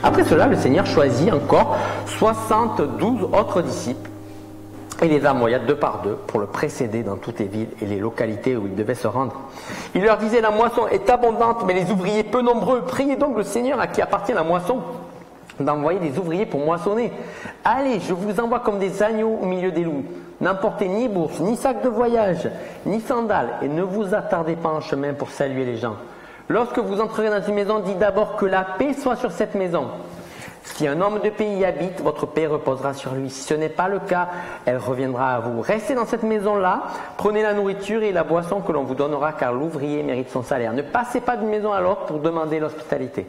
Après cela, le Seigneur choisit encore 72 autres disciples et les envoya 2 par 2 pour le précéder dans toutes les villes et les localités où il devait se rendre. Il leur disait: la moisson est abondante, mais les ouvriers peu nombreux. Priez donc le Seigneur à qui appartient la moisson d'envoyer des ouvriers pour moissonner. Allez, je vous envoie comme des agneaux au milieu des loups. N'emportez ni bourse, ni sac de voyage, ni sandales, et ne vous attardez pas en chemin pour saluer les gens. Lorsque vous entrerez dans une maison, dites d'abord que la paix soit sur cette maison. Si un homme de pays y habite, votre paix reposera sur lui. Si ce n'est pas le cas, elle reviendra à vous. Restez dans cette maison-là, prenez la nourriture et la boisson que l'on vous donnera, car l'ouvrier mérite son salaire. Ne passez pas d'une maison à l'autre pour demander l'hospitalité.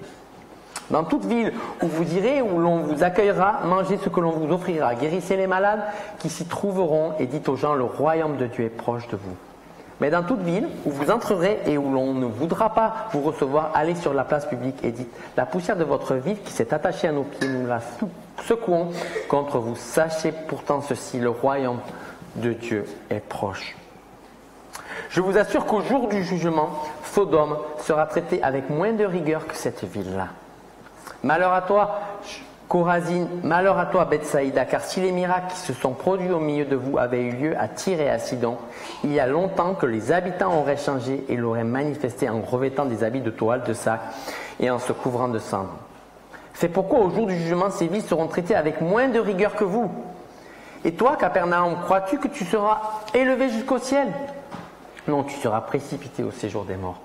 Dans toute ville où vous irez, où l'on vous accueillera, mangez ce que l'on vous offrira. Guérissez les malades qui s'y trouveront et dites aux gens: le royaume de Dieu est proche de vous. Mais dans toute ville où vous entrerez et où l'on ne voudra pas vous recevoir, allez sur la place publique et dites: la poussière de votre ville qui s'est attachée à nos pieds, nous la secouons contre vous. Sachez pourtant ceci, le royaume de Dieu est proche. Je vous assure qu'au jour du jugement, Sodome sera traitée avec moins de rigueur que cette ville-là. Malheur à toi, Chorazine, malheur à toi, Bethsaïda, car si les miracles qui se sont produits au milieu de vous avaient eu lieu à Tyr et à Sidon, il y a longtemps que les habitants auraient changé et l'auraient manifesté en revêtant des habits de toile, de sac et en se couvrant de cendres. C'est pourquoi au jour du jugement, ces villes seront traitées avec moins de rigueur que vous. Et toi, Capernaum, crois-tu que tu seras élevé jusqu'au ciel? Non, tu seras précipité au séjour des morts.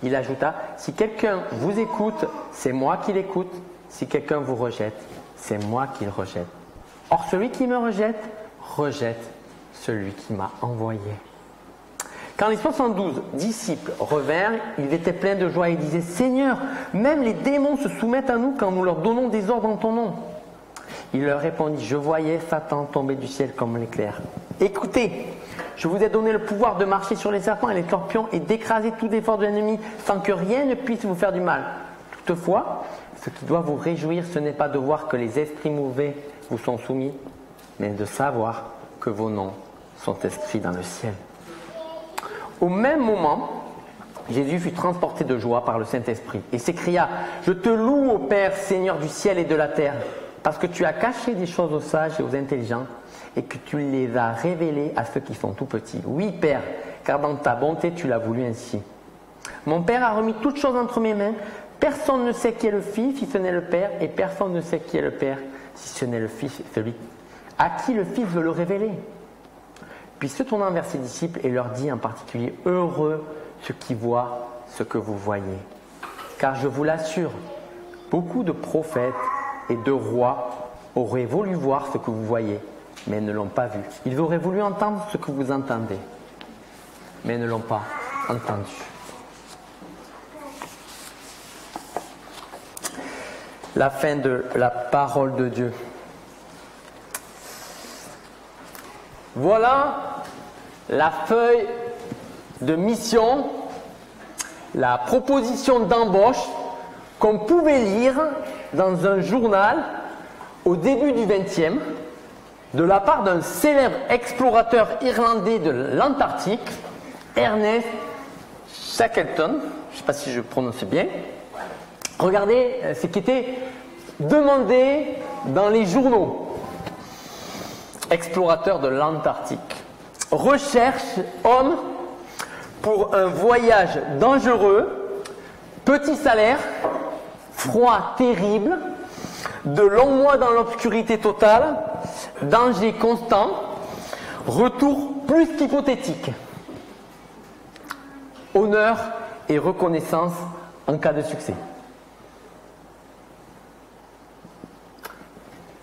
Il ajouta: si quelqu'un vous écoute, c'est moi qui l'écoute. Si quelqu'un vous rejette, c'est moi qui le rejette. Or, celui qui me rejette, rejette celui qui m'a envoyé. Quand les 72 disciples revinrent, ils étaient pleins de joie et disaient: Seigneur, même les démons se soumettent à nous quand nous leur donnons des ordres en ton nom. Il leur répondit: je voyais Satan tomber du ciel comme l'éclair. Écoutez, je vous ai donné le pouvoir de marcher sur les serpents et les scorpions et d'écraser tout effort de l'ennemi sans que rien ne puisse vous faire du mal. Toutefois, ce qui doit vous réjouir, ce n'est pas de voir que les esprits mauvais vous sont soumis, mais de savoir que vos noms sont inscrits dans le ciel. Au même moment, Jésus fut transporté de joie par le Saint-Esprit et s'écria: je te loue, ô Père, Seigneur du ciel et de la terre, parce que tu as caché des choses aux sages et aux intelligents et que tu les as révélées à ceux qui sont tout petits. Oui, Père, car dans ta bonté tu l'as voulu ainsi. Mon Père a remis toutes choses entre mes mains. Personne ne sait qui est le Fils si ce n'est le Père, et personne ne sait qui est le Père si ce n'est le Fils, celui à qui le Fils veut le révéler. Puis se tournant vers ses disciples et leur dit en particulier: heureux ceux qui voient ce que vous voyez. Car je vous l'assure, beaucoup de prophètes et de rois auraient voulu voir ce que vous voyez, mais ne l'ont pas vu. Ils auraient voulu entendre ce que vous entendez, mais ne l'ont pas entendu. La fin de la parole de Dieu. Voilà la feuille de mission, la proposition d'embauche qu'on pouvait lire dans un journal au début du XXe de la part d'un célèbre explorateur irlandais de l'Antarctique, Ernest Shackleton. Je ne sais pas si je prononce bien. Regardez ce qui était demandé dans les journaux. Explorateur de l'Antarctique. Recherche homme pour un voyage dangereux, petit salaire, froid terrible, de longs mois dans l'obscurité totale, danger constant, retour plus qu'hypothétique. Honneur et reconnaissance en cas de succès.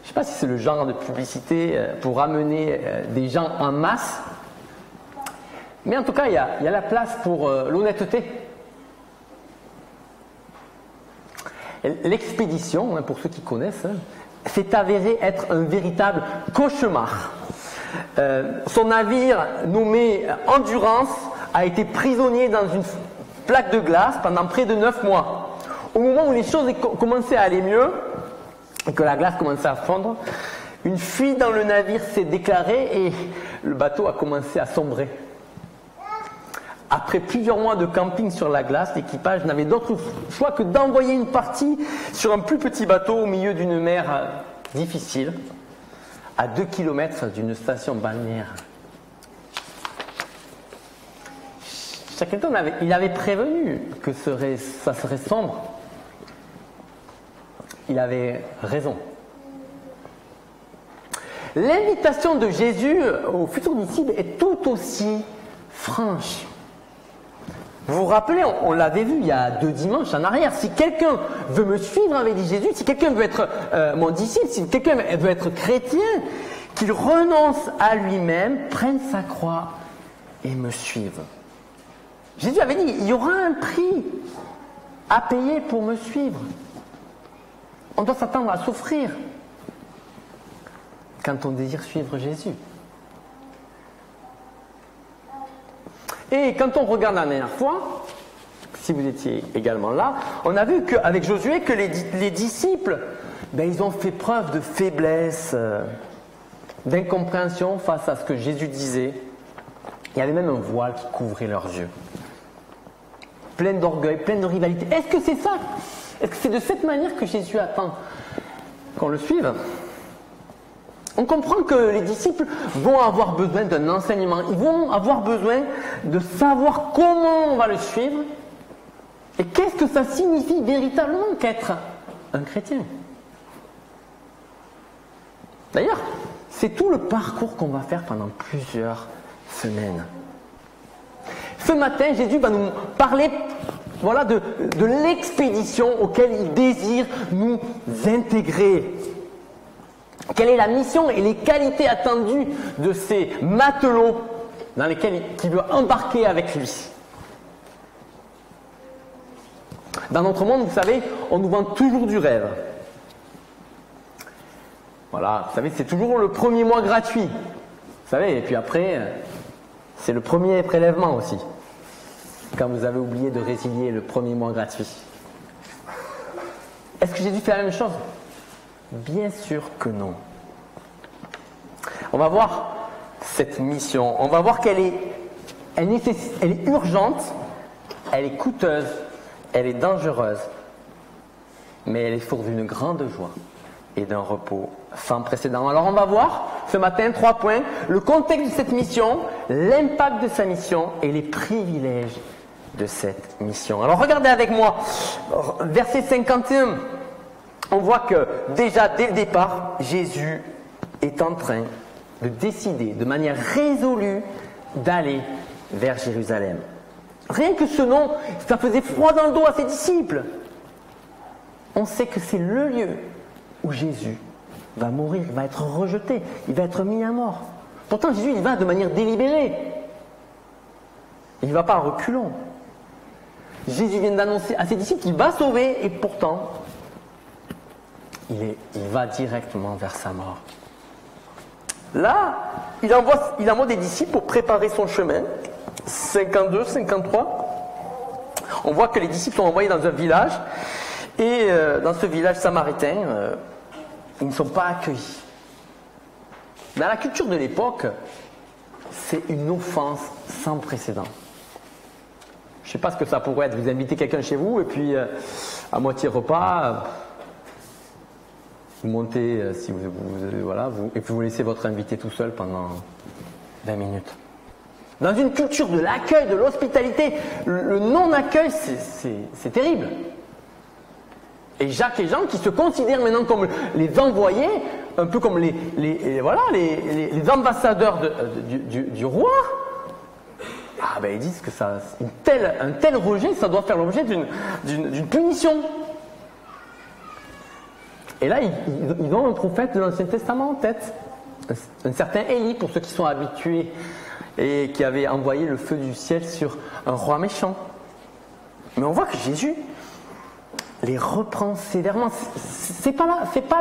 Je ne sais pas si c'est le genre de publicité pour amener des gens en masse, mais en tout cas, il y a la place pour l'honnêteté. L'expédition, pour ceux qui connaissent, s'est avérée être un véritable cauchemar. Son navire, nommé Endurance, a été prisonnier dans une plaque de glace pendant près de 9 mois. Au moment où les choses commençaient à aller mieux, et que la glace commençait à fondre, une fuite dans le navire s'est déclarée et le bateau a commencé à sombrer. Après plusieurs mois de camping sur la glace, l'équipage n'avait d'autre choix que d'envoyer une partie sur un plus petit bateau au milieu d'une mer difficile, à 2 km d'une station balnéaire. Shackleton il avait prévenu que ça serait sombre. Il avait raison. L'invitation de Jésus aux futurs disciples est tout aussi franche. Vous vous rappelez, on l'avait vu il y a 2 dimanches en arrière. Si quelqu'un veut me suivre, avait dit Jésus, si quelqu'un veut être mon disciple, si quelqu'un veut être chrétien, qu'il renonce à lui-même, prenne sa croix et me suive. Jésus avait dit, il y aura un prix à payer pour me suivre. On doit s'attendre à souffrir quand on désire suivre Jésus. Et quand on regarde la dernière fois, si vous étiez également là, on a vu qu'avec Josué, que les disciples, ils ont fait preuve de faiblesse, d'incompréhension face à ce que Jésus disait. Il y avait même un voile qui couvrait leurs yeux. Plein d'orgueil, plein de rivalité. Est-ce que c'est ça? Est-ce que c'est de cette manière que Jésus attend qu'on le suive? On comprend que les disciples vont avoir besoin d'un enseignement. Ils vont avoir besoin de savoir comment on va le suivre et qu'est-ce que ça signifie véritablement qu'être un chrétien. D'ailleurs, c'est tout le parcours qu'on va faire pendant plusieurs semaines. Ce matin, Jésus va nous parler de l'expédition auquel il désire nous intégrer. Quelle est la mission et les qualités attendues de ces matelots dans lesquels il veut embarquer avec lui? Dans notre monde, vous savez, on nous vend toujours du rêve. Voilà, vous savez, c'est toujours le premier mois gratuit. Vous savez, et puis après, c'est le premier prélèvement aussi. Quand vous avez oublié de résilier le premier mois gratuit. Est-ce que Jésus fait la même chose? Bien sûr que non. On va voir cette mission. On va voir qu'elle est urgente, elle est coûteuse, elle est dangereuse, mais elle est source d'une grande joie et d'un repos sans précédent. Alors on va voir ce matin 3 points. Le contexte de cette mission, l'impact de sa mission et les privilèges de cette mission. Alors regardez avec moi, verset 51. On voit que déjà dès le départ, Jésus est en train de décider de manière résolue d'aller vers Jérusalem. Rien que ce nom, ça faisait froid dans le dos à ses disciples. On sait que c'est le lieu où Jésus va mourir, il va être rejeté, il va être mis à mort. Pourtant Jésus, il va de manière délibérée. Il ne va pas en reculant. Jésus vient d'annoncer à ses disciples qu'il va sauver et pourtant, il va directement vers sa mort. Là, il envoie des disciples pour préparer son chemin. 52, 53. On voit que les disciples sont envoyés dans un village. Et dans ce village samaritain, ils ne sont pas accueillis. Dans la culture de l'époque, c'est une offense sans précédent. Je ne sais pas ce que ça pourrait être. Vous invitez quelqu'un chez vous et puis à moitié repas... Vous montez, et puis vous laissez votre invité tout seul pendant 20 minutes. Dans une culture de l'accueil, de l'hospitalité, le non-accueil, c'est terrible. Et Jacques et Jean, qui se considèrent maintenant comme les envoyés, un peu comme les ambassadeurs du roi, ils disent que un tel rejet, ça doit faire l'objet d'une punition. Et là, ils ont un prophète de l'Ancien Testament en tête, un certain Élie, pour ceux qui sont habitués, et qui avait envoyé le feu du ciel sur un roi méchant. Mais on voit que Jésus les reprend sévèrement. C'est pas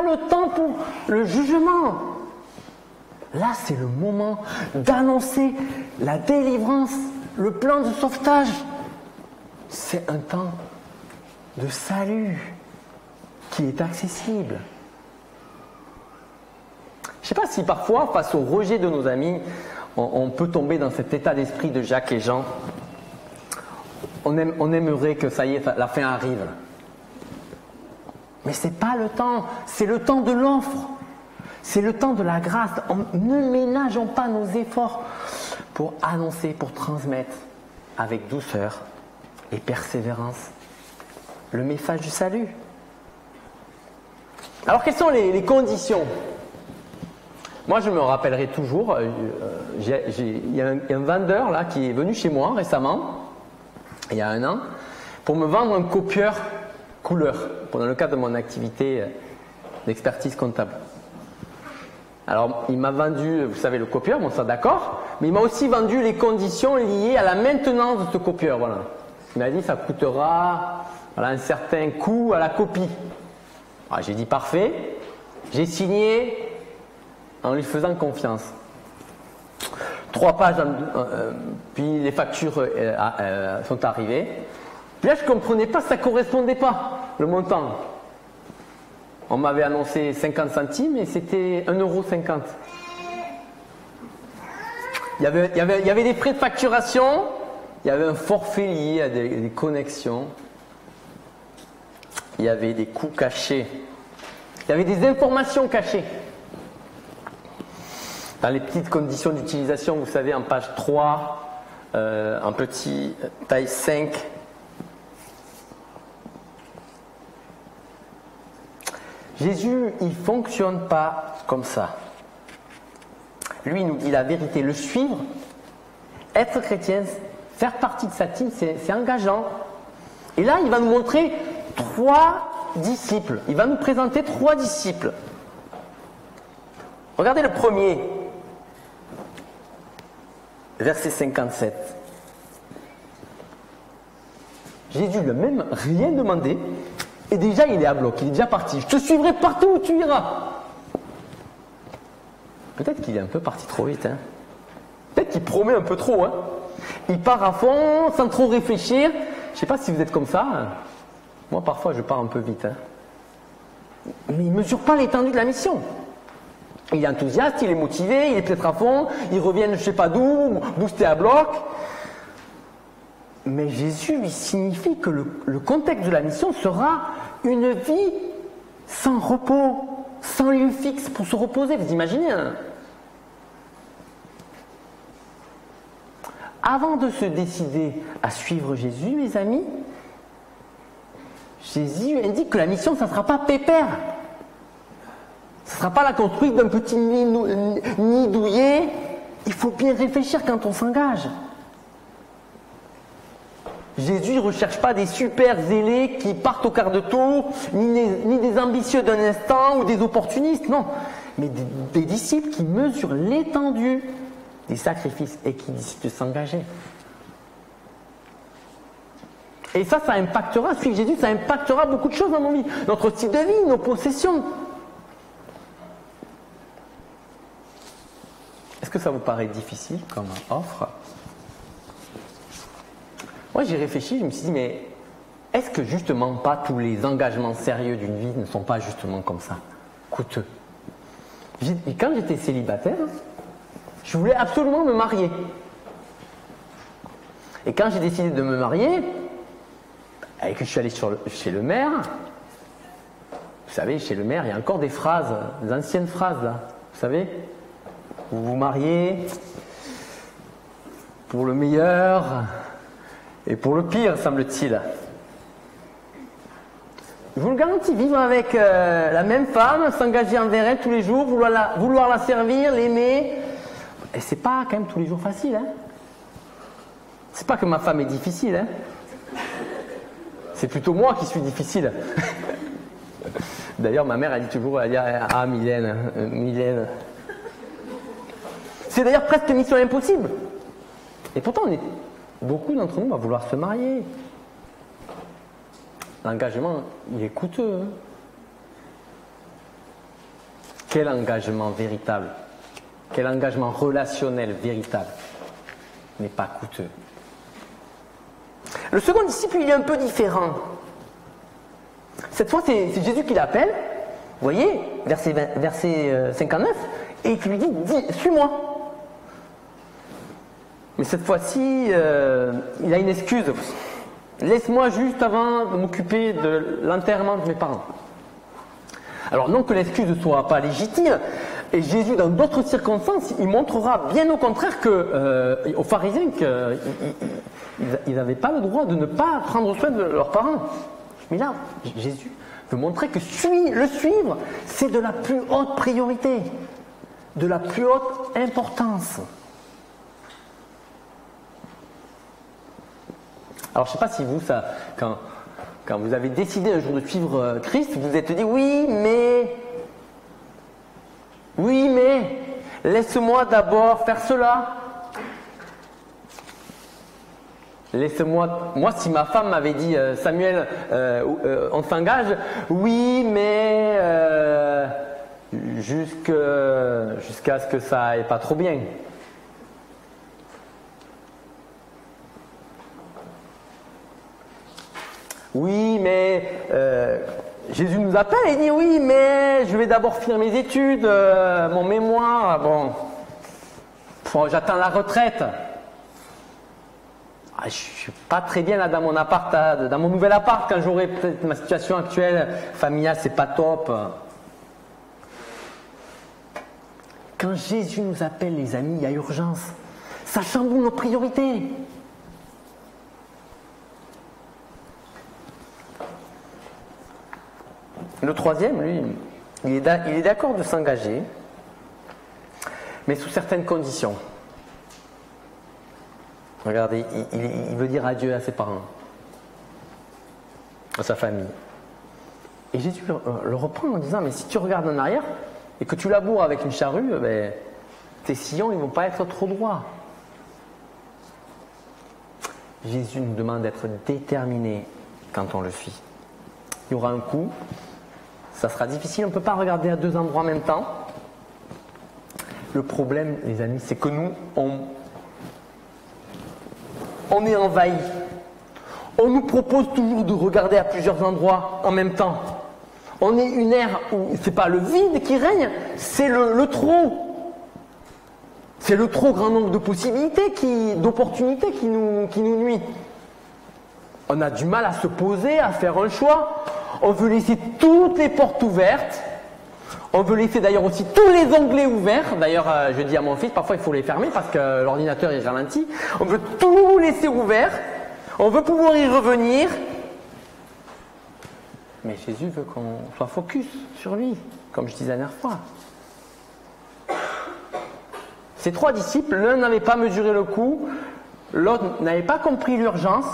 le temps pour le jugement. Là, c'est le moment d'annoncer la délivrance, le plan de sauvetage. C'est un temps de salut qui est accessible. Je ne sais pas si parfois, face au rejet de nos amis, on peut tomber dans cet état d'esprit de Jacques et Jean. on aimerait que ça y est, la fin arrive. Mais ce n'est pas le temps, c'est le temps de l'offre. C'est le temps de la grâce. Ne ménageons pas nos efforts pour annoncer, pour transmettre avec douceur et persévérance le message du salut. Alors, quelles sont les conditions? Moi, je me rappellerai toujours, il y a un vendeur là qui est venu chez moi récemment, il y a 1 an, pour me vendre un copieur couleur, pendant le cadre de mon activité d'expertise comptable. Alors, il m'a vendu, vous savez, le copieur, bon ça d'accord, mais il m'a aussi vendu les conditions liées à la maintenance de ce copieur, voilà. Il m'a dit ça coûtera un certain coût à la copie. Alors, j'ai dit parfait, j'ai signé en lui faisant confiance. 3 pages, puis les factures sont arrivées. Puis là, je ne comprenais pas, ça ne correspondait pas, le montant. On m'avait annoncé 50 centimes et c'était 1,50 €. Il y avait des frais de facturation, il y avait un forfait lié à des connexions, il y avait des coûts cachés, il y avait des informations cachées. Dans les petites conditions d'utilisation, vous savez, en page 3, en petit, taille 5, Jésus, il ne fonctionne pas comme ça. Lui, il nous dit la vérité. Le suivre, être chrétien, faire partie de sa team, c'est engageant. Et là, il va nous montrer 3 disciples. Il va nous présenter 3 disciples. Regardez le premier, verset 57. Jésus lui a même rien demandé. Et déjà, il est à bloc, il est déjà parti. Je te suivrai partout où tu iras. Peut-être qu'il est un peu parti trop vite. Peut-être qu'il promet un peu trop. Il part à fond, sans trop réfléchir. Je ne sais pas si vous êtes comme ça. Moi, parfois, je pars un peu vite. Mais il ne mesure pas l'étendue de la mission. Il est enthousiaste, il est motivé, il est peut-être à fond. Il revient je ne sais pas d'où, boosté à bloc. Mais Jésus lui signifie que le contexte de la mission sera une vie sans repos, sans lieu fixe pour se reposer. Vous imaginez Avant de se décider à suivre Jésus, mes amis, Jésus indique que la mission, ça ne sera pas pépère. Ce ne sera pas la construite d'un petit nid douillet. Il faut bien réfléchir quand on s'engage. Jésus ne recherche pas des super zélés qui partent au quart de tour, ni des ambitieux d'un instant ou des opportunistes, non. Mais des disciples qui mesurent l'étendue des sacrifices et qui décident de s'engager. Et ça impactera, suivre Jésus, ça impactera beaucoup de choses dans nos vies. Notre style de vie, nos possessions. Est-ce que ça vous paraît difficile comme offre ? Moi, j'ai réfléchi, je me suis dit, mais est-ce que justement pas tous les engagements sérieux d'une vie ne sont pas justement comme ça, coûteux? Et quand j'étais célibataire, je voulais absolument me marier. Et quand j'ai décidé de me marier, et que je suis allé chez le maire, vous savez, chez le maire, il y a encore des phrases, des anciennes phrases là, vous savez, vous vous mariez pour le meilleur et pour le pire, semble-t-il. Je vous le garantis, vivre avec la même femme, s'engager envers elle tous les jours, vouloir la servir, l'aimer, et c'est pas quand même tous les jours facile. C'est pas que ma femme est difficile. C'est plutôt moi qui suis difficile. D'ailleurs, ma mère, elle dit toujours, ah Mylène. C'est d'ailleurs presque une mission impossible. Et pourtant, beaucoup d'entre nous vont vouloir se marier. L'engagement, il est coûteux. Quel engagement véritable, quel engagement relationnel véritable n'est pas coûteux. Le second disciple, il est un peu différent. Cette fois, c'est Jésus qui l'appelle, vous voyez, verset 59, et qui lui dit, suis-moi. Mais cette fois-ci, il a une excuse. Laisse-moi juste avant de m'occuper de l'enterrement de mes parents. Alors non que l'excuse ne soit pas légitime, et Jésus dans d'autres circonstances, il montrera bien au contraire aux pharisiens qu'ils n'avaient pas le droit de ne pas prendre soin de leurs parents. Mais là, Jésus veut montrer que le suivre, c'est de la plus haute priorité, de la plus haute importance. Alors je ne sais pas si vous, quand vous avez décidé un jour de suivre Christ, vous vous êtes dit oui, mais, laisse-moi d'abord faire cela. Laisse-moi, moi si ma femme m'avait dit Samuel, on s'engage, oui, mais jusqu'à ce que ça aille pas trop bien. Oui, mais Jésus nous appelle et dit oui, mais je vais d'abord finir mes études, mon mémoire, bon, j'attends la retraite. Je suis pas très bien là dans mon appart, dans mon nouvel appart, quand j'aurai peut-être ma situation actuelle familiale, c'est pas top. Quand Jésus nous appelle, les amis, il y a urgence. Ça chamboule nos priorités. Le troisième, lui, il est d'accord de s'engager, mais sous certaines conditions. Regardez, il veut dire adieu à ses parents, à sa famille. Et Jésus le reprend en disant, mais si tu regardes en arrière et que tu laboures avec une charrue, tes sillons ne vont pas être trop droits. Jésus nous demande d'être déterminés quand on le suit. Il y aura un coup, ça sera difficile, on ne peut pas regarder à deux endroits en même temps. Le problème, les amis, c'est que nous, on est envahi. On nous propose toujours de regarder à plusieurs endroits en même temps. On est une ère où c'est pas le vide qui règne, c'est le trop. C'est le trop grand nombre de possibilités, d'opportunités qui nous nuit. On a du mal à se poser, à faire un choix. On veut laisser toutes les portes ouvertes. On veut laisser d'ailleurs aussi tous les onglets ouverts. D'ailleurs, je dis à mon fils, parfois il faut les fermer parce que l'ordinateur est ralenti. On veut tout laisser ouvert. On veut pouvoir y revenir. Mais Jésus veut qu'on soit focus sur lui, comme je disais la dernière fois. Ces trois disciples, l'un n'avait pas mesuré le coup, l'autre n'avait pas compris l'urgence,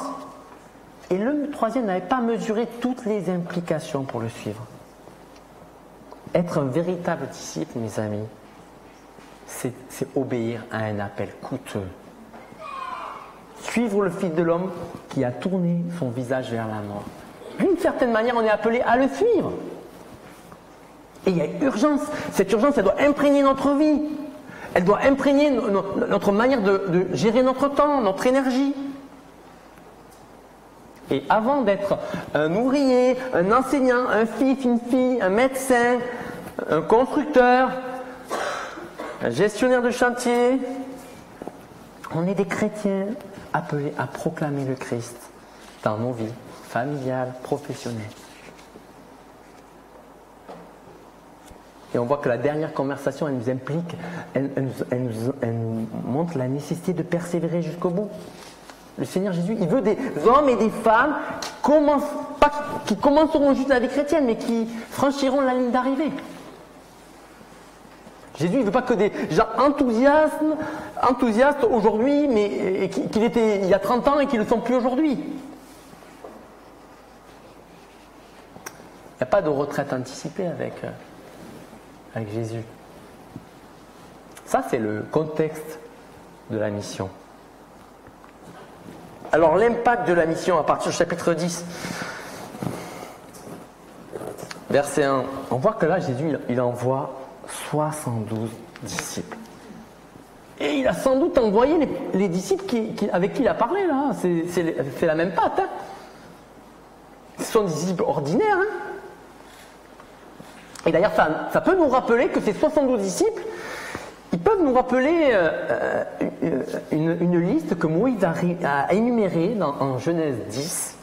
et le troisième n'avait pas mesuré toutes les implications pour le suivre. Être un véritable disciple, mes amis, c'est obéir à un appel coûteux. Suivre le Fils de l'homme qui a tourné son visage vers la mort. D'une certaine manière, on est appelé à le suivre. Et il y a urgence. Cette urgence, elle doit imprégner notre vie. Elle doit imprégner notre manière de gérer notre temps, notre énergie. Et avant d'être un ouvrier, un enseignant, un fils, une fille, un médecin, un constructeur, un gestionnaire de chantier, on est des chrétiens appelés à proclamer le Christ dans nos vies familiales, professionnelles. Et on voit que la dernière conversation, elle nous implique, elle nous montre la nécessité de persévérer jusqu'au bout. Le Seigneur Jésus, il veut des hommes et des femmes qui commenceront juste la vie chrétienne, mais qui franchiront la ligne d'arrivée. Jésus, il ne veut pas que des gens enthousiastes aujourd'hui, mais qu'il était il y a 30 ans et qui ne le sont plus aujourd'hui. Il n'y a pas de retraite anticipée avec Jésus. Ça, c'est le contexte de la mission. Alors, l'impact de la mission à partir du chapitre 10, verset 1, on voit que là, Jésus, il envoie 72 disciples. Et il a sans doute envoyé les disciples avec qui il a parlé, là. C'est la même patte. Hein. Ce sont des disciples ordinaires. Hein. Et d'ailleurs, ça peut nous rappeler que ces 72 disciples, Ils peuvent nous rappeler une liste que Moïse a énumérée en Genèse 10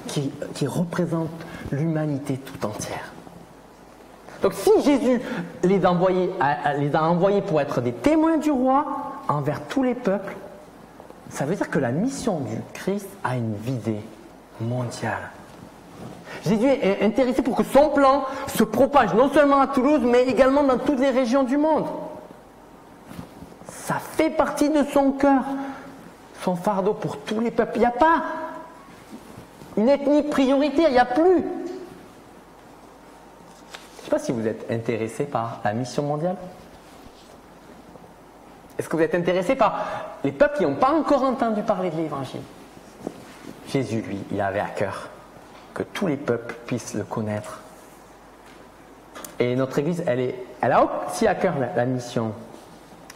qui représente l'humanité tout entière. Donc si Jésus les a envoyés pour être des témoins du roi envers tous les peuples, ça veut dire que la mission du Christ a une visée mondiale. Jésus est intéressé pour que son plan se propage non seulement à Toulouse, mais également dans toutes les régions du monde. Ça fait partie de son cœur, son fardeau pour tous les peuples. Il n'y a pas une ethnie prioritaire, il n'y a plus. Je ne sais pas si vous êtes intéressé par la mission mondiale. Est-ce que vous êtes intéressé par les peuples qui n'ont pas encore entendu parler de l'Évangile? Jésus, lui, il avait à cœur que tous les peuples puissent le connaître. Et notre Église, elle a aussi à cœur la mission.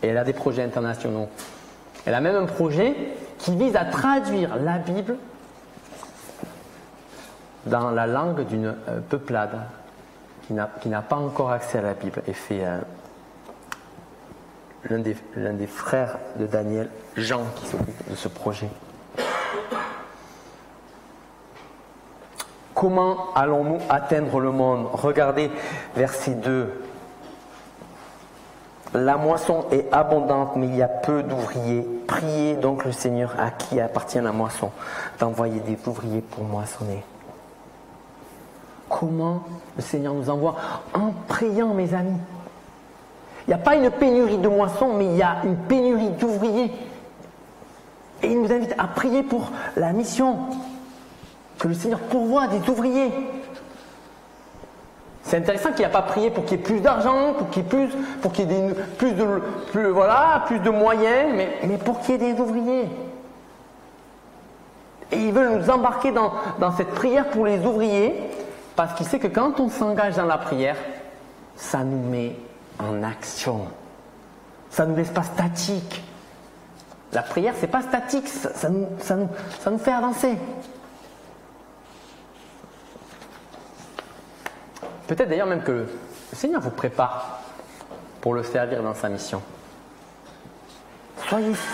Et elle a des projets internationaux. Elle a même un projet qui vise à traduire la Bible dans la langue d'une peuplade qui n'a pas encore accès à la Bible. Et fait l'un des frères de Daniel, Jean, qui s'occupe de ce projet. Comment allons-nous atteindre le monde? Regardez verset 2. La moisson est abondante, mais il y a peu d'ouvriers. Priez donc le Seigneur à qui appartient la moisson d'envoyer des ouvriers pour moissonner. Comment le Seigneur nous envoie? En priant, mes amis. Il n'y a pas une pénurie de moissons, mais il y a une pénurie d'ouvriers. Et il nous invite à prier pour la mission. Que le Seigneur pourvoie des ouvriers. C'est intéressant qu'il n'y a pas prié pour qu'il y ait plus d'argent, pour qu'il y ait plus de moyens, mais pour qu'il y ait des ouvriers. Et il veut nous embarquer dans cette prière pour les ouvriers, parce qu'il sait que quand on s'engage dans la prière, ça nous met en action. Ça ne nous laisse pas statiques. La prière, c'est pas statique, ça nous fait avancer. Peut-être d'ailleurs même que le Seigneur vous prépare pour le servir dans sa mission.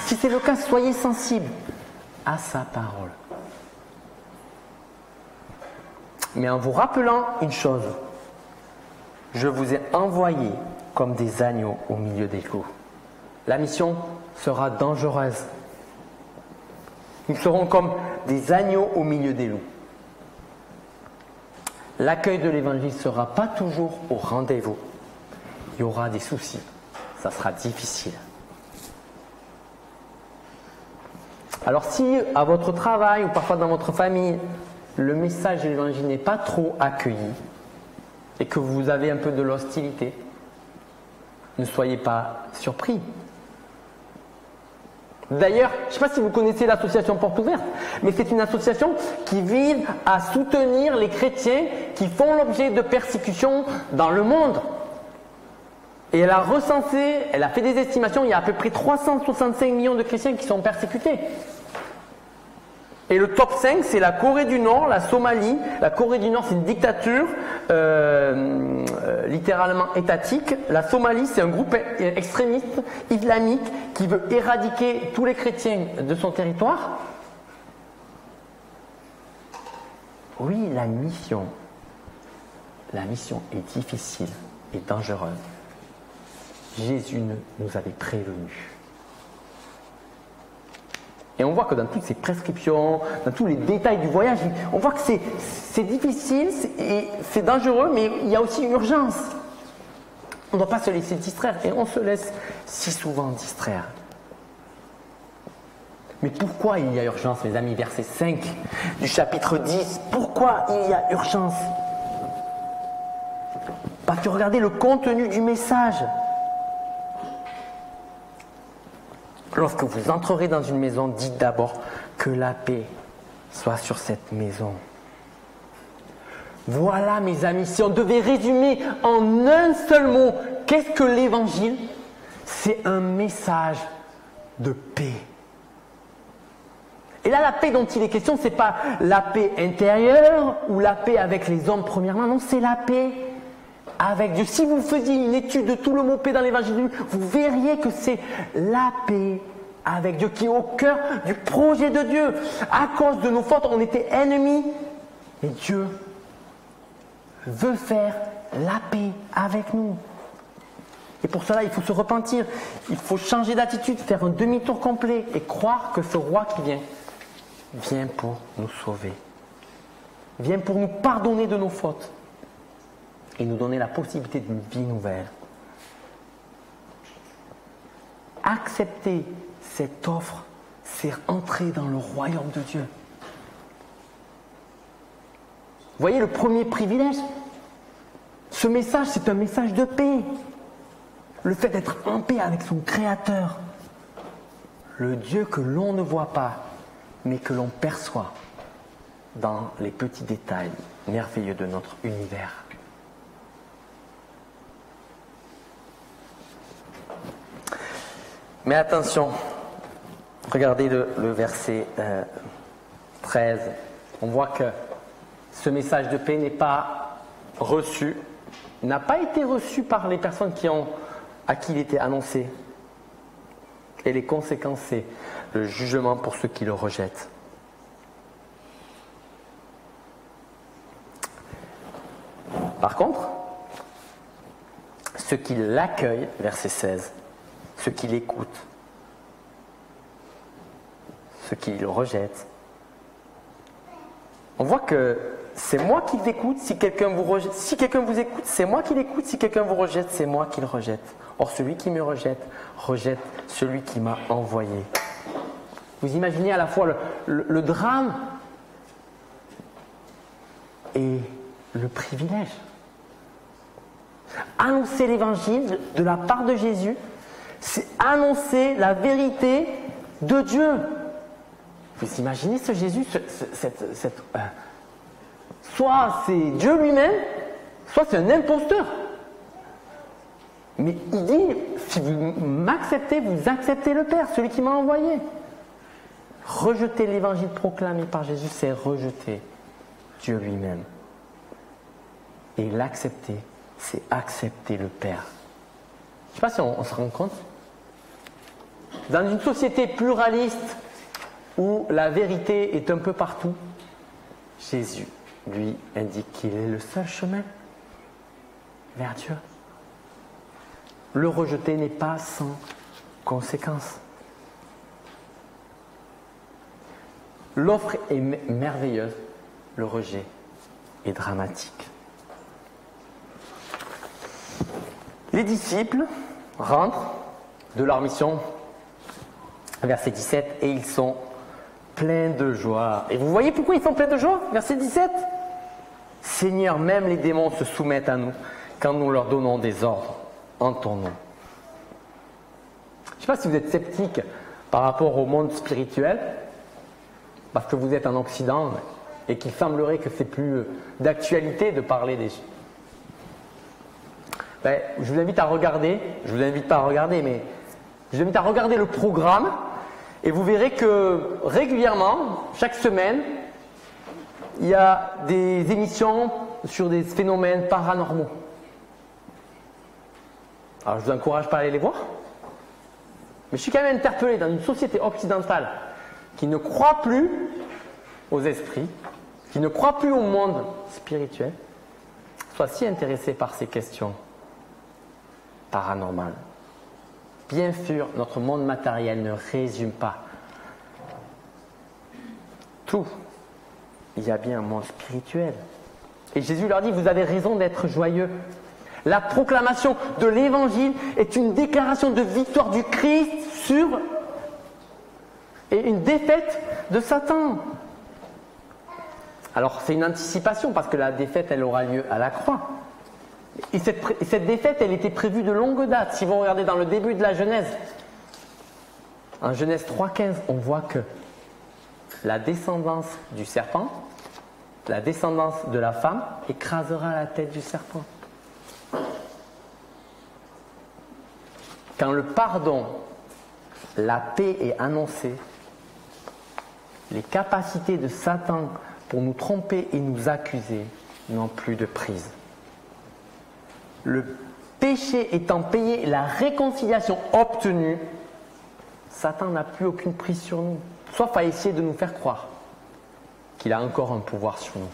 Si c'est le cas, soyez sensibles à sa parole. Mais en vous rappelant une chose, je vous ai envoyés comme des agneaux au milieu des loups. La mission sera dangereuse. Nous serons comme des agneaux au milieu des loups. L'accueil de l'Évangile ne sera pas toujours au rendez-vous. Il y aura des soucis. Ça sera difficile. Alors si à votre travail ou parfois dans votre famille, le message de l'Évangile n'est pas trop accueilli et que vous avez un peu de l'hostilité, ne soyez pas surpris. D'ailleurs, je ne sais pas si vous connaissez l'association Porte Ouverte, mais c'est une association qui vise à soutenir les chrétiens qui font l'objet de persécutions dans le monde. Et elle a fait des estimations, il y a à peu près 365 millions de chrétiens qui sont persécutés. Et le top 5, c'est la Corée du Nord, la Somalie. La Corée du Nord, c'est une dictature littéralement étatique. La Somalie, c'est un groupe extrémiste islamique qui veut éradiquer tous les chrétiens de son territoire. Oui, la mission est difficile et dangereuse. Jésus nous avait prévenus. Et on voit que dans toutes ces prescriptions, dans tous les détails du voyage, on voit que c'est difficile et c'est dangereux, mais il y a aussi une urgence. On ne doit pas se laisser distraire, et on se laisse si souvent distraire. Mais pourquoi il y a urgence, mes amis? Verset 5 du chapitre 10. Pourquoi il y a urgence? Parce que regardez le contenu du message. Lorsque vous entrerez dans une maison, dites d'abord que la paix soit sur cette maison. Voilà, mes amis, si on devait résumer en un seul mot, qu'est-ce que l'Évangile? C'est un message de paix. Et là, la paix dont il est question, ce n'est pas la paix intérieure ou la paix avec les hommes premièrement, non, c'est la paix avec Dieu. Si vous faisiez une étude de tout le mot paix dans l'évangile, vous verriez que c'est la paix avec Dieu qui est au cœur du projet de Dieu. À cause de nos fautes, on était ennemis. Et Dieu veut faire la paix avec nous. Et pour cela, il faut se repentir. Il faut changer d'attitude, faire un demi-tour complet et croire que ce roi qui vient pour nous sauver. Vient pour nous pardonner de nos fautes et nous donner la possibilité d'une vie nouvelle. Accepter cette offre, c'est entrer dans le royaume de Dieu. Vous voyez le premier privilège? Ce message, c'est un message de paix. Le fait d'être en paix avec son Créateur. Le Dieu que l'on ne voit pas, mais que l'on perçoit dans les petits détails merveilleux de notre univers. Mais attention, regardez le verset 13. On voit que ce message de paix n'est pas reçu, n'a pas été reçu par les personnes à qui il était annoncé. Et les conséquences, c'est le jugement pour ceux qui le rejettent. Par contre, ceux qui l'accueillent, verset 16, ceux qui l'écoutent, ceux qui le rejettent, on voit que c'est moi qui l'écoute, si quelqu'un vous rejette, si quelqu'un vous écoute, c'est moi qui l'écoute, si quelqu'un vous rejette, c'est moi qui le rejette. Or, celui qui me rejette, rejette celui qui m'a envoyé. Vous imaginez à la fois le drame et le privilège. Annoncer l'évangile de la part de Jésus, c'est annoncer la vérité de Dieu. Vous imaginez ce Jésus, soit c'est Dieu lui-même, soit c'est un imposteur. Mais il dit, si vous m'acceptez, vous acceptez le Père, celui qui m'a envoyé. Rejeter l'évangile proclamé par Jésus, c'est rejeter Dieu lui-même. Et l'accepter, c'est accepter le Père. Je ne sais pas si on se rend compte. Dans une société pluraliste où la vérité est un peu partout, Jésus, lui, indique qu'il est le seul chemin vers Dieu. Le rejeter n'est pas sans conséquence. L'offre est merveilleuse, le rejet est dramatique. Les disciples rentrent de leur mission, verset 17, et ils sont pleins de joie. Et vous voyez pourquoi ils sont pleins de joie? Verset 17. Seigneur, même les démons se soumettent à nous quand nous leur donnons des ordres en ton nom. Je ne sais pas si vous êtes sceptique par rapport au monde spirituel, parce que vous êtes en Occident et qu'il semblerait que c'est plus d'actualité de parler des... je vous invite à regarder, je vous invite pas à regarder, mais je vous invite à regarder le programme et vous verrez que régulièrement, chaque semaine, il y a des émissions sur des phénomènes paranormaux. Alors je vous encourage pas à aller les voir, mais je suis quand même interpellé dans une société occidentale qui ne croit plus aux esprits, qui ne croit plus au monde spirituel, soit si intéressé par ces questions paranormales. Bien sûr, notre monde matériel ne résume pas tout. Il y a bien un monde spirituel. Et Jésus leur dit, vous avez raison d'être joyeux. La proclamation de l'évangile est une déclaration de victoire du Christ sur et une défaite de Satan. Alors c'est une anticipation parce que la défaite elle aura lieu à la croix. Et cette défaite elle était prévue de longue date. Si vous regardez dans le début de la Genèse, en Genèse 3,15, on voit que la descendance du serpent, la descendance de la femme écrasera la tête du serpent. Quand le pardon, la paix est annoncée, les capacités de Satan pour nous tromper et nous accuser n'ont plus de prise. le péché étant payé, la réconciliation obtenue, Satan n'a plus aucune prise sur nous, sauf à essayer de nous faire croire qu'il a encore un pouvoir sur nous.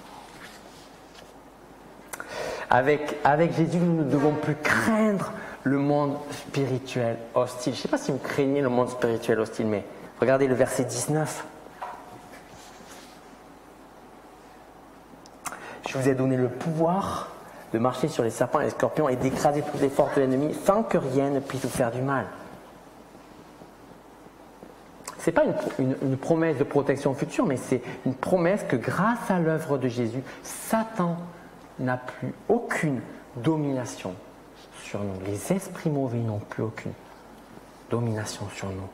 Avec Jésus, nous ne devons plus craindre le monde spirituel hostile. Je ne sais pas si vous craignez le monde spirituel hostile, mais regardez le verset 19. Je vous ai donné le pouvoir de marcher sur les serpents et les scorpions et d'écraser toutes les forces de l'ennemi sans que rien ne puisse vous faire du mal. Ce n'est pas une promesse de protection future, mais c'est une promesse que grâce à l'œuvre de Jésus, Satan n'a plus aucune domination sur nous. Les esprits mauvais n'ont plus aucune domination sur nous.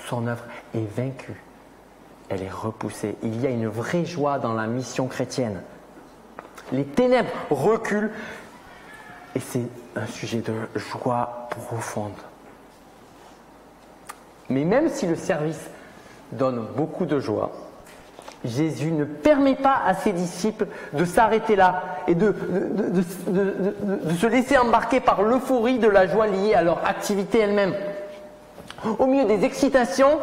Son œuvre est vaincue. Elle est repoussée. Il y a une vraie joie dans la mission chrétienne. Les ténèbres reculent et c'est un sujet de joie profonde. Mais même si le service donne beaucoup de joie, Jésus ne permet pas à ses disciples de s'arrêter là et de se laisser embarquer par l'euphorie de la joie liée à leur activité elle-même. Au milieu des excitations,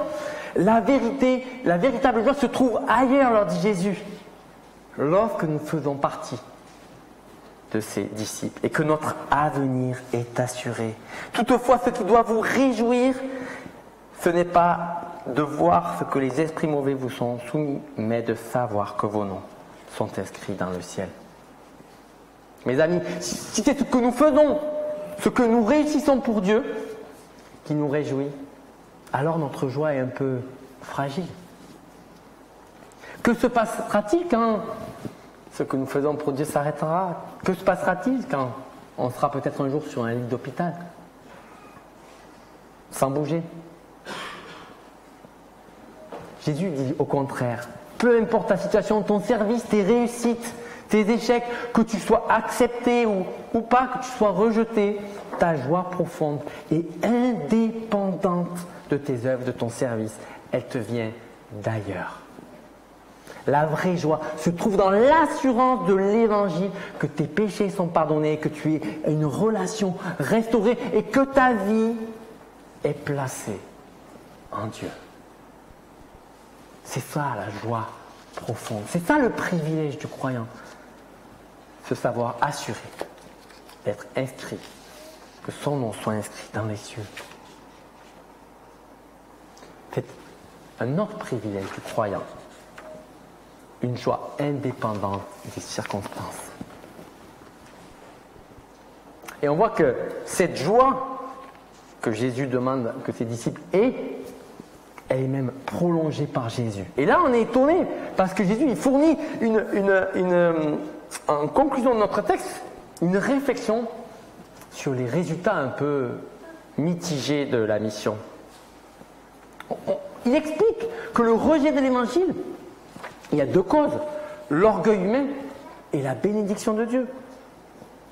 la véritable joie se trouve ailleurs, leur dit Jésus, lorsque nous faisons partie de ses disciples et que notre avenir est assuré. Toutefois, ce qui doit vous réjouir, ce n'est pas de voir ce que les esprits mauvais vous sont soumis, mais de savoir que vos noms sont inscrits dans le ciel. Mes amis, si c'est ce que nous faisons, ce que nous réussissons pour Dieu, qui nous réjouit, alors notre joie est un peu fragile. Que se passera-t-il quand ce que nous faisons pour Dieu s'arrêtera? Que se passera-t-il quand on sera peut-être un jour sur un lit d'hôpital, sans bouger? Jésus dit au contraire, peu importe ta situation, ton service, tes réussites, tes échecs, que tu sois accepté ou pas, que tu sois rejeté, ta joie profonde est indépendante de tes œuvres, de ton service. Elle te vient d'ailleurs. La vraie joie se trouve dans l'assurance de l'évangile que tes péchés sont pardonnés, que tu as une relation restaurée et que ta vie est placée en Dieu. C'est ça la joie profonde. C'est ça le privilège du croyant. Se savoir assuré d'être inscrit, que son nom soit inscrit dans les cieux. C'est un autre privilège du croyant. Une joie indépendante des circonstances. Et on voit que cette joie que Jésus demande que ses disciples aient, elle est même prolongée par Jésus. Et là, on est étonné, parce que Jésus il fournit en conclusion de notre texte, une réflexion sur les résultats un peu mitigés de la mission. Il explique que le rejet de l'évangile, il y a deux causes, l'orgueil humain et la bénédiction de Dieu.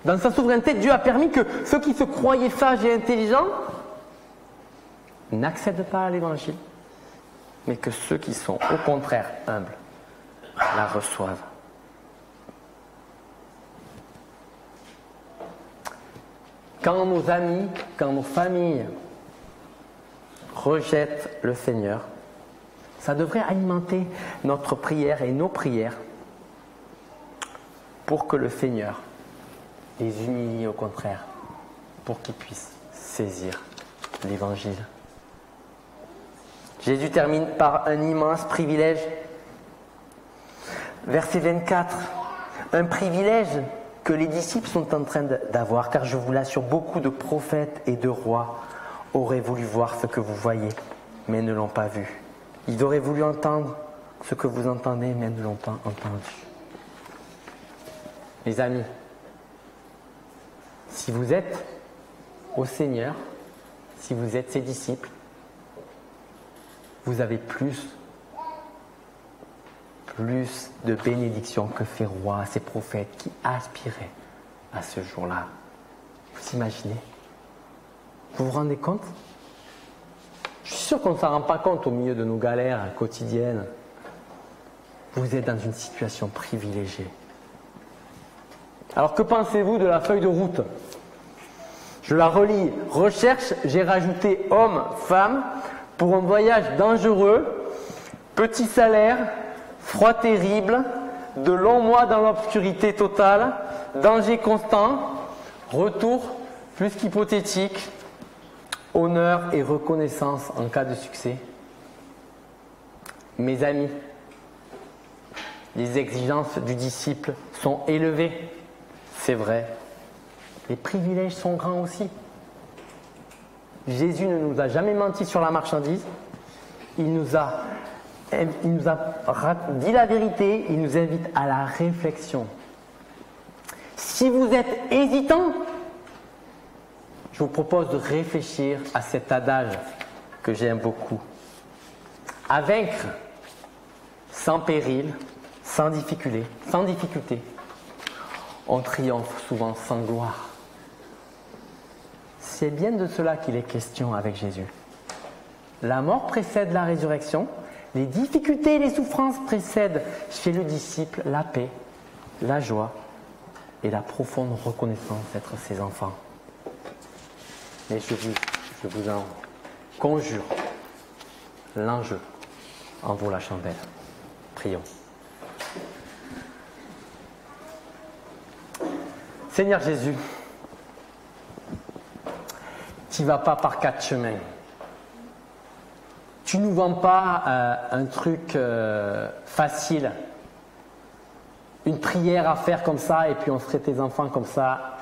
Dans sa souveraineté, Dieu a permis que ceux qui se croyaient sages et intelligents n'accèdent pas à l'évangile, mais que ceux qui sont au contraire humbles la reçoivent. Quand nos amis, quand nos familles rejettent le Seigneur, ça devrait alimenter notre prière et nos prières pour que le Seigneur les humilie au contraire, pour qu'ils puissent saisir l'Évangile. Jésus termine par un immense privilège. Verset 24. Un privilège que les disciples sont en train d'avoir, car je vous l'assure, beaucoup de prophètes et de rois auraient voulu voir ce que vous voyez, mais ne l'ont pas vu. Ils auraient voulu entendre ce que vous entendez, mais ne l'ont pas entendu. Les amis, si vous êtes au Seigneur, si vous êtes ses disciples, vous avez plus de bénédictions que ces rois, ces prophètes qui aspiraient à ce jour-là. Vous imaginez? Vous vous rendez compte? Je suis sûr qu'on ne s'en rend pas compte au milieu de nos galères quotidiennes. Vous êtes dans une situation privilégiée. Alors que pensez-vous de la feuille de route Je la relis. Recherche, j'ai rajouté homme, femme, pour un voyage dangereux, petit salaire, froid terrible, de longs mois dans l'obscurité totale, danger constant, retour plus qu'hypothétique, honneur et reconnaissance en cas de succès. Mes amis, les exigences du disciple sont élevées, c'est vrai. Les privilèges sont grands aussi. Jésus ne nous a jamais menti sur la marchandise. Il nous a dit la vérité, il nous invite à la réflexion. Si vous êtes hésitant, je vous propose de réfléchir à cet adage que j'aime beaucoup. À vaincre sans péril, sans difficulté, on triomphe souvent sans gloire. C'est bien de cela qu'il est question avec Jésus. La mort précède la résurrection, les difficultés et les souffrances précèdent chez le disciple la paix, la joie et la profonde reconnaissance d'être ses enfants. Mais je vous en conjure, l'enjeu en vaut la chandelle. Prions. Seigneur Jésus, tu ne vas pas par quatre chemins. Tu ne nous vends pas un truc facile, une prière à faire comme ça et puis on serait tes enfants comme ça,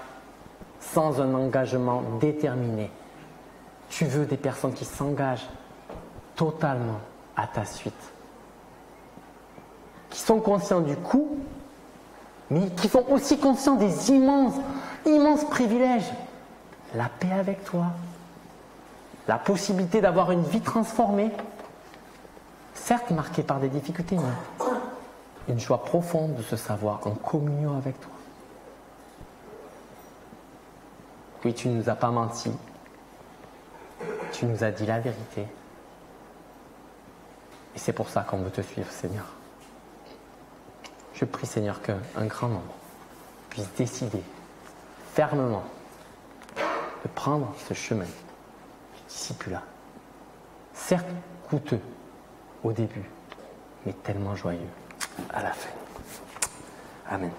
sans un engagement déterminé. Tu veux des personnes qui s'engagent totalement à ta suite, qui sont conscients du coût, mais qui sont aussi conscients des immenses privilèges. La paix avec toi, la possibilité d'avoir une vie transformée, certes marquée par des difficultés, mais une joie profonde de se savoir en communion avec toi. Oui, tu ne nous as pas menti, tu nous as dit la vérité. Et c'est pour ça qu'on veut te suivre, Seigneur. Je prie, Seigneur, qu'un grand nombre puisse décider fermement de prendre ce chemin du discipulat. Certes coûteux au début, mais tellement joyeux à la fin. Amen.